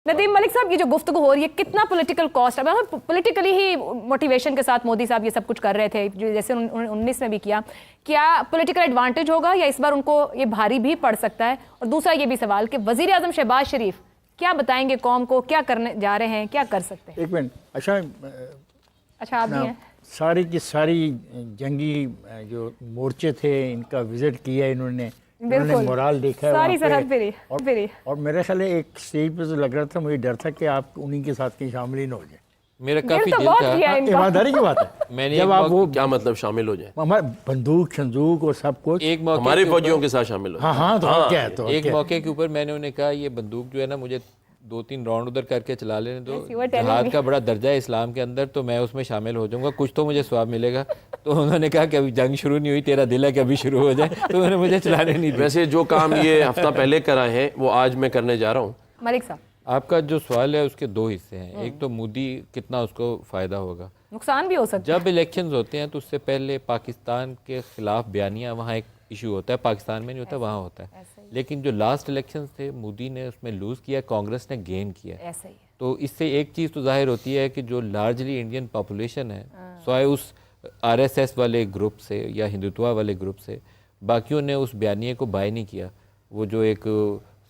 नदीम मलिक साहब, ये जो गुफ्तगू हो रही है कितना पॉलिटिकल कॉस्ट है? पॉलिटिकली ही मोटिवेशन के साथ मोदी साहब ये सब कुछ कर रहे थे, जो जैसे 19 में भी किया। क्या पॉलिटिकल एडवांटेज होगा या इस बार उनको ये भारी भी पड़ सकता है? और दूसरा ये भी सवाल कि वजीर आजम शहबाज शरीफ क्या बताएंगे कौम को, क्या करने जा रहे हैं, क्या कर सकते हैं? एक मिनट। अच्छा आप भी हैं। सारी की सारी जंगी जो मोर्चे थे इनका विजिट किया इन्होंने मोराल देखा है सारी सरहद फिरी और मेरे ख्याल है एक स्टेज पे तो लग रहा था, मुझे डर था कि आप उन्हीं के साथ कहीं शामिल ही न हो जाए। मेरा काफी दिल था। ईमानदारी की बात है। मैंने जब आप वो क्या मतलब शामिल हो जाए, हमारे बंदूक शंदूक और सब कुछ एक मौके हमारे फौजियों के साथ शामिल हो। हाँ तो क्या है, तो एक मौके के ऊपर मैंने उन्हें कहा ये बंदूक जो है ना मुझे 2-3 राउंड उधर करके चला लेने दो, जिहाद का बड़ा दर्जा है इस्लाम के अंदर, तो मैं उसमें शामिल हो जाऊंगा, कुछ तो मुझे स्वाब मिलेगा। तो उन्होंने कहा कि अभी जंग शुरू नहीं हुई, तेरा दिल है कि अभी शुरू हो जाए, तो उन्होंने मुझे चलाने नहीं दिया। वैसे जो काम ये हफ्ता पहले करा है वो आज मैं करने जा रहा हूँ। मलिक साहब, आपका जो सवाल है उसके दो हिस्से हैं। एक तो मोदी कितना उसको फ़ायदा होगा, नुकसान भी हो सकता है। जब इलेक्शंस होते हैं तो उससे पहले पाकिस्तान के खिलाफ बयानियाँ, वहाँ एक इशू होता है, पाकिस्तान में नहीं होता, वहाँ होता है। लेकिन जो लास्ट इलेक्शंस थे मोदी ने उसमें लूज़ किया, कांग्रेस ने गेन किया। ऐसा ही है। तो इससे एक चीज़ तो जाहिर होती है कि जो लार्जली इंडियन पॉपुलेशन है, स्वाय उस आरएसएस वाले ग्रुप से या हिंदुत्व वाले ग्रुप से, बाकियों ने उस बयानिए को बाय नहीं किया। वो जो एक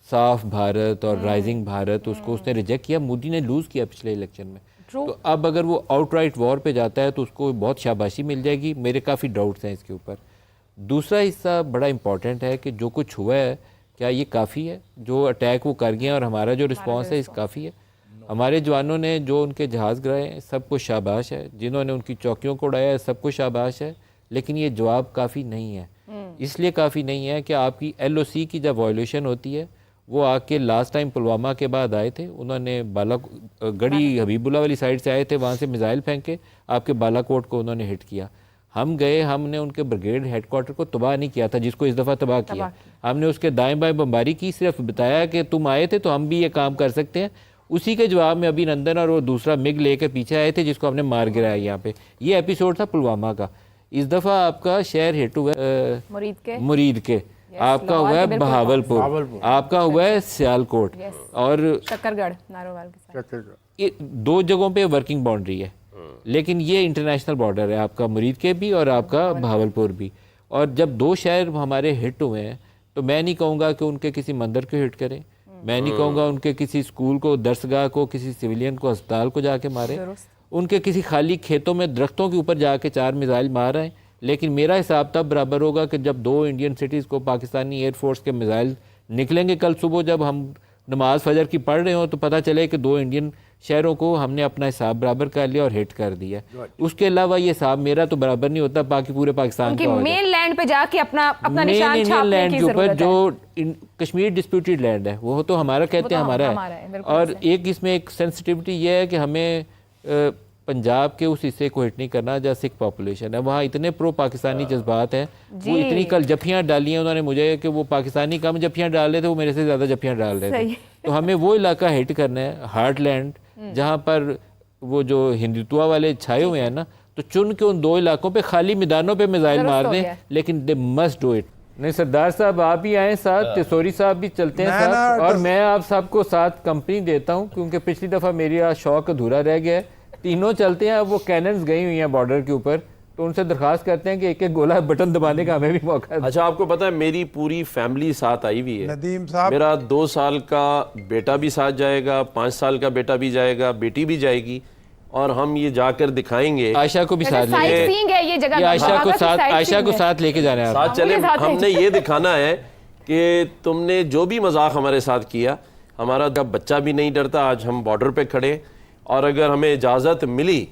साफ भारत और राइजिंग भारत, उसको उसने रिजेक्ट किया। मोदी ने लूज़ किया पिछले इलेक्शन में। तो अब अगर वो आउटराइट वॉर पे जाता है तो उसको बहुत शाबाशी मिल जाएगी। मेरे काफ़ी डाउट्स हैं इसके ऊपर। दूसरा हिस्सा बड़ा इंपॉर्टेंट है कि जो कुछ हुआ है क्या ये काफ़ी है? जो अटैक वो कर गए और हमारा जो रिस्पॉन्स है इस काफ़ी है? हमारे जवानों ने जो उनके जहाज़ गिराए सबको शाबाश है, जिन्होंने उनकी चौकियों को उड़ाया है सबको शाबाश है, लेकिन ये जवाब काफ़ी नहीं है। इसलिए काफ़ी नहीं है कि आपकी LOC की जब वॉल्यूशन होती है, वो आके लास्ट टाइम पुलवामा के बाद आए थे, उन्होंने गढ़ी हबीबुल्ला वाली साइड से आए थे, वहाँ से मिसाइल फेंके, आपके बालाकोट को उन्होंने हिट किया। हम गए, हमने उनके ब्रिगेड हेडक्वार्टर को तबाह नहीं किया था जिसको इस दफ़ा तबाह किया। हमने उसके दाएं बाएं बमबारी की, सिर्फ बताया कि तुम आए थे तो हम भी ये काम कर सकते हैं। उसी के जवाब में अभिनंदन और वो दूसरा मिग लेकर पीछे आए थे जिसको हमने मार गिराया यहाँ पे। ये एपिसोड था पुलवामा का। इस दफ़ा आपका शहर हिट हुआ मुरीद के, आपका हुआ है बहावलपुर, आपका हुआ है सियालकोट और शक्करगढ़ नारोवाल के साथ। 2 जगहों पे वर्किंग बाउंड्री है, लेकिन ये इंटरनेशनल बॉर्डर है आपका मुरीद के भी और आपका बहावलपुर भी। और जब 2 शहर हमारे हिट हुए हैं तो मैं नहीं कहूँगा कि उनके किसी मंदिर को हिट करें, मैं नहीं कहूँगा उनके किसी स्कूल को, दरसगाह को, किसी सिविलियन को, अस्पताल को जाके मारे, उनके किसी खाली खेतों में दरख्तों के ऊपर जाके 4 मिसाइल मार रहे हैं। लेकिन मेरा हिसाब तब बराबर होगा कि जब 2 इंडियन सिटीज़ को पाकिस्तानी एयरफोर्स के मिसाइल निकलेंगे कल सुबह, जब हम नमाज फजर की पढ़ रहे हो, तो पता चले कि 2 इंडियन शहरों को हमने अपना हिसाब बराबर कर लिया और हिट कर दिया। उसके अलावा ये हिसाब मेरा तो बराबर नहीं होता, बाकी पूरे पाकिस्तान का मेन लैंड पे जाके अपना निशान छापने की जरूरत है। जो कश्मीर डिस्प्यूटेड लैंड है वो तो हमारा कहते हैं हमारा है। और एक इसमें एक सेंसिटिविटी ये है कि हमें पंजाब के उस हिस्से को हिट नहीं करना जहाँ सिख पॉपुलेशन है, वहाँ इतने प्रो पाकिस्तानी जज्बात हैं। वो इतनी कल जफ्फियाँ डाली हैं उन्होंने मुझे कि वो पाकिस्तानी कम जफ्फियाँ डाल रहे थे, वो मेरे से ज़्यादा जफ्फियाँ डाल रहे थे। तो हमें वो इलाका हिट करना है, हार्टलैंड, जहाँ पर वो जो हिंदुत्व वाले छाए हुए हैं ना, तो चुन के उन 2 इलाकों पे खाली मैदानों पे मिसाइल मार दें, लेकिन दे मस्ट डू इट। नहीं सरदार साहब आप भी आए साथ, तिसोरी साहब भी चलते हैं साथ, और मैं आप सबको साथ कंपनी देता हूँ क्योंकि पिछली दफ़ा मेरा शौक अधूरा रह गया है। तीनों चलते हैं। अब वो कैनन्स गई हुई हैं बॉर्डर के ऊपर, तो उनसे दरखास्त करते हैं कि एक गोला बटन दबाने का हमें भी मौका। अच्छा, आपको पता है मेरी पूरी फैमिली साथ आई हुई है। नदीम साहब, मेरा 2 साल का बेटा भी साथ जाएगा, 5 साल का बेटा भी जाएगा, बेटी भी जाएगी, और हम ये जाकर दिखाएंगे। आयशा को भी साथ लेके, ये जगह आयशा को साथ लेके जाना है, साथ चले। हमने ये दिखाना है कि तुमने जो भी मजाक हमारे साथ किया, हमारा बच्चा भी नहीं डरता। आज हम बॉर्डर पे खड़े, और अगर हमें इजाजत मिली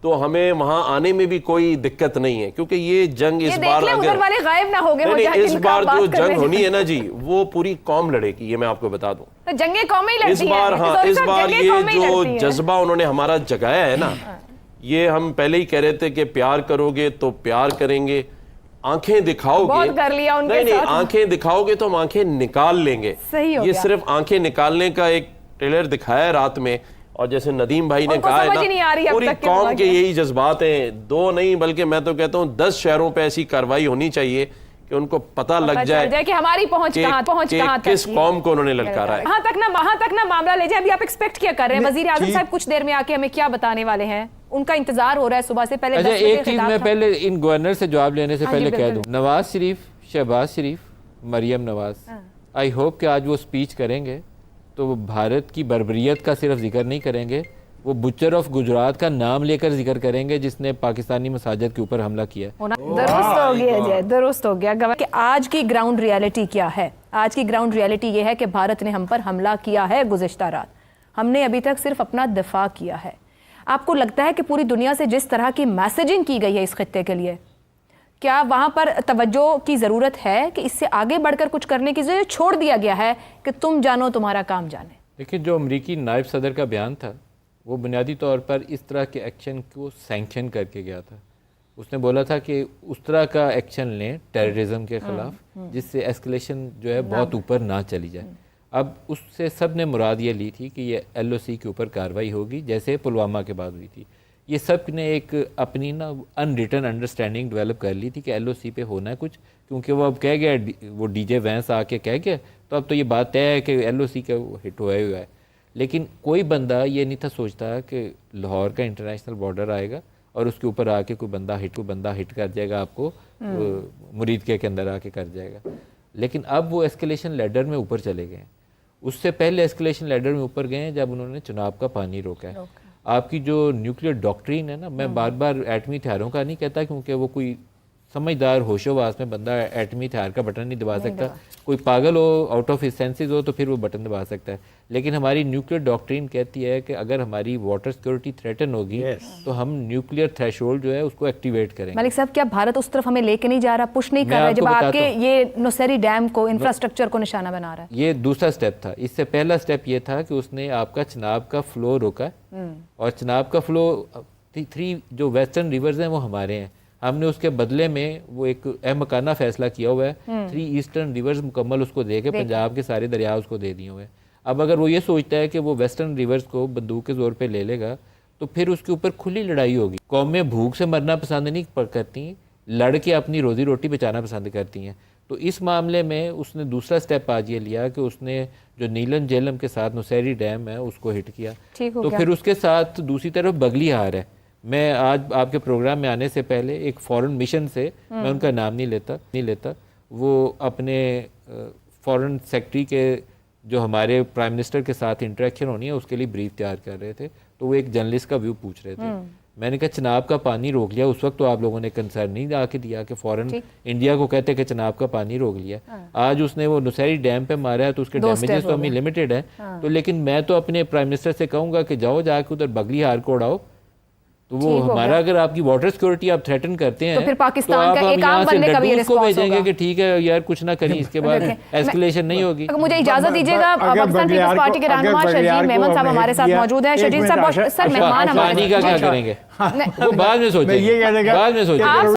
तो हमें वहां आने में भी कोई दिक्कत नहीं है, क्योंकि ये जंग इस बार उधर वाले गायब ना हो गए, नहीं, इस बार जो जंग होनी है ना जी, वो पूरी कौम लड़ेगी, ये मैं आपको बता दूं। तो जंगे कौमें ही लड़ती इस बार हैं। हाँ, इस बार ये जो जज्बा उन्होंने हमारा जगाया है ना, ये हम पहले ही कह रहे थे कि प्यार करोगे तो प्यार करेंगे, आंखें दिखाओगे, बहुत कर लिया उनके नहीं, साथ। आंखें दिखाओगे तो हम आंखें निकाल लेंगे। ये सिर्फ आंखें निकालने का एक ट्रेलर दिखाया है रात में, और जैसे नदीम भाई ने कहा है ना, पूरी कौम के यही जज्बात हैं। 2 नहीं बल्कि मैं तो कहता हूँ 10 शहरों पे ऐसी कार्रवाई होनी चाहिए कि उनको पता लग चल जाए कि हमारी पहुंच कि- कहाँ कि तक किस है। कौम को उन्होंने ललकारा है। वहां तक ना मामला ले जाए। अभी आप एक्सपेक्ट क्या कर रहे हैं? वजीर आजम साहब कुछ देर में आके हमें क्या बताने वाले हैं? उनका इंतजार हो रहा है सुबह से। पहले अच्छा, 10 बजे एक चीज खिताब मैं था। पहले इन गवर्नर से जवाब लेने से हाँ जी, पहले कह बिल्कुल। दूं, नवाज शरीफ, शहबाज शरीफ, मरियम नवाज, आई होप कि आज वो स्पीच करेंगे तो वो भारत की बर्बरियत का सिर्फ जिक्र नहीं करेंगे, वो बुचर ऑफ गुजरात का नाम लेकर जिक्र करेंगे जिसने पाकिस्तानी मसाजिद के ऊपर हमला किया। दुरुस्त हो गया जय, दुरुस्त हो गया। गवाह कि आज की ग्राउंड रियलिटी क्या है? आज की ग्राउंड रियलिटी ये है कि भारत ने हम पर हमला किया है गुज़िश्ता रात। हमने अभी तक सिर्फ अपना दिफा किया है। आपको लगता है कि पूरी दुनिया से जिस तरह की मैसेजिंग की गई है इस खित्ते के लिए, क्या वहां पर तवज्जो की ज़रूरत है कि इससे आगे बढ़कर कुछ करने की ज़रूरत, छोड़ दिया गया है कि तुम जानो तुम्हारा काम जाने? देखिए, जो अमरीकी नायब सदर का बयान था वो बुनियादी तौर पर इस तरह के एक्शन को सैंक्शन करके गया था। उसने बोला था कि उस तरह का एक्शन लें टेररिज्म के खिलाफ जिससे एस्केलेशन जो है बहुत ऊपर ना चली जाए। अब उससे सब ने मुराद ये ली थी कि ये LOC के ऊपर कार्रवाई होगी जैसे पुलवामा के बाद हुई थी। ये सब ने एक अपनी ना अनरिटन अंडरस्टैंडिंग डेवलप कर ली थी कि LOC पे होना है कुछ, क्योंकि वो अब कह गया, वो DJ वैंस आके कह गया, तो अब तो ये बात तय है कि LOC का हिट हुआ है। लेकिन कोई बंदा ये नहीं था सोचता कि लाहौर का इंटरनेशनल बॉर्डर आएगा और उसके ऊपर आके कोई बंदा हिट कर जाएगा, आपको मुरीद के अंदर आके कर जाएगा। लेकिन अब वो एस्केलेशन लैडर में ऊपर चले गए हैं। उससे पहले एस्केलेशन लैडर में ऊपर गए हैं जब उन्होंने चुनाव का पानी रोका है। आपकी जो न्यूक्लियर डॉक्ट्रिन है ना, मैं बार बार एटमी हथियारों का नहीं कहता क्योंकि वो कोई समझदार होशोवास में बंदा एटमी हथियार का बटन नहीं दबा सकता। कोई पागल हो, आउट ऑफ हिज सेंसेस हो तो फिर वो बटन दबा सकता है। लेकिन हमारी न्यूक्लियर डॉक्ट्रिन कहती है कि अगर हमारी वाटर सिक्योरिटी थ्रेटन होगी तो हम न्यूक्लियर थ्रेशोल्ड जो है उसको एक्टिवेट करेंगे। मलिक साहब, क्या भारत उस तरफ हमें लेके नहीं जा रहा, पुश नहीं कर मैं रहा है जब आपको आपके बताता ये नौसेरी डैम को, इंफ्रास्ट्रक्चर को निशाना बना रहा है? ये दूसरा स्टेप था। इससे पहला स्टेप ये था कि उसने आपका चिनाब का फ्लो रोका और चिनाब का फ्लो 3 जो वेस्टर्न रिवर्स हैं वो हमारे हैं। हमने उसके बदले में वो एक अहमकाना फैसला किया हुआ है, 3 ईस्टर्न रिवर्स मुकम्मल उसको दे के पंजाब के सारे दरिया उसको दे दिए हुए हैं। अब अगर वो ये सोचता है कि वो वेस्टर्न रिवर्स को बंदूक के जोर पे ले लेगा तो फिर उसके ऊपर खुली लड़ाई होगी। कौमें भूख से मरना पसंद नहीं करती, लड़ के अपनी रोजी रोटी बचाना पसंद करती हैं। तो इस मामले में उसने दूसरा स्टेप आज ये लिया कि उसने जो नीलन जेलम के साथ नौसेरी डैम है उसको हिट किया। तो फिर उसके साथ दूसरी तरफ बगली हार है। मैं आज आपके प्रोग्राम में आने से पहले एक फॉरेन मिशन से, मैं उनका नाम नहीं लेता, वो अपने फॉरेन सेक्रेटरी के जो हमारे प्राइम मिनिस्टर के साथ इंटरेक्शन होनी है उसके लिए ब्रीफ तैयार कर रहे थे। तो वो एक जर्नलिस्ट का व्यू पूछ रहे थे। मैंने कहा चिनाब का पानी रोक लिया, उस वक्त तो आप लोगों ने कंसर्न नहीं आके दिया कि फॉरेन इंडिया को कहते कि चिनाब का पानी रोक लिया। आज उसने वो नौसेरी डैम पे मारा है तो उसके डैमेजेस तो हमें लिमिटेड है। तो लेकिन मैं तो अपने प्राइम मिनिस्टर से कहूंगा कि जाओ जाके उधर बगली हार को उड़ाओ। तो वो हमारा, अगर आपकी वाटर सिक्योरिटी आप थ्रेटन करते हैं तो फिर पाकिस्तान आप का एक आम यहाँ से बनने का भी लड्डूस को रिस्पॉन्स भेजेंगे होगा कि ठीक है यार कुछ ना करें, इसके बाद एस्केलेशन नहीं होगी। मुझे इजाजत दीजिएगा, पाकिस्तान पीपल्स पार्टी के रहनुमा शजीद मेमन साहब हमारे साथ मौजूद हैं। शजीद साहब, सर मेहमान पानी का क्या करेंगे वो बाद में सोचेंगे, बाद में सोचेंगे।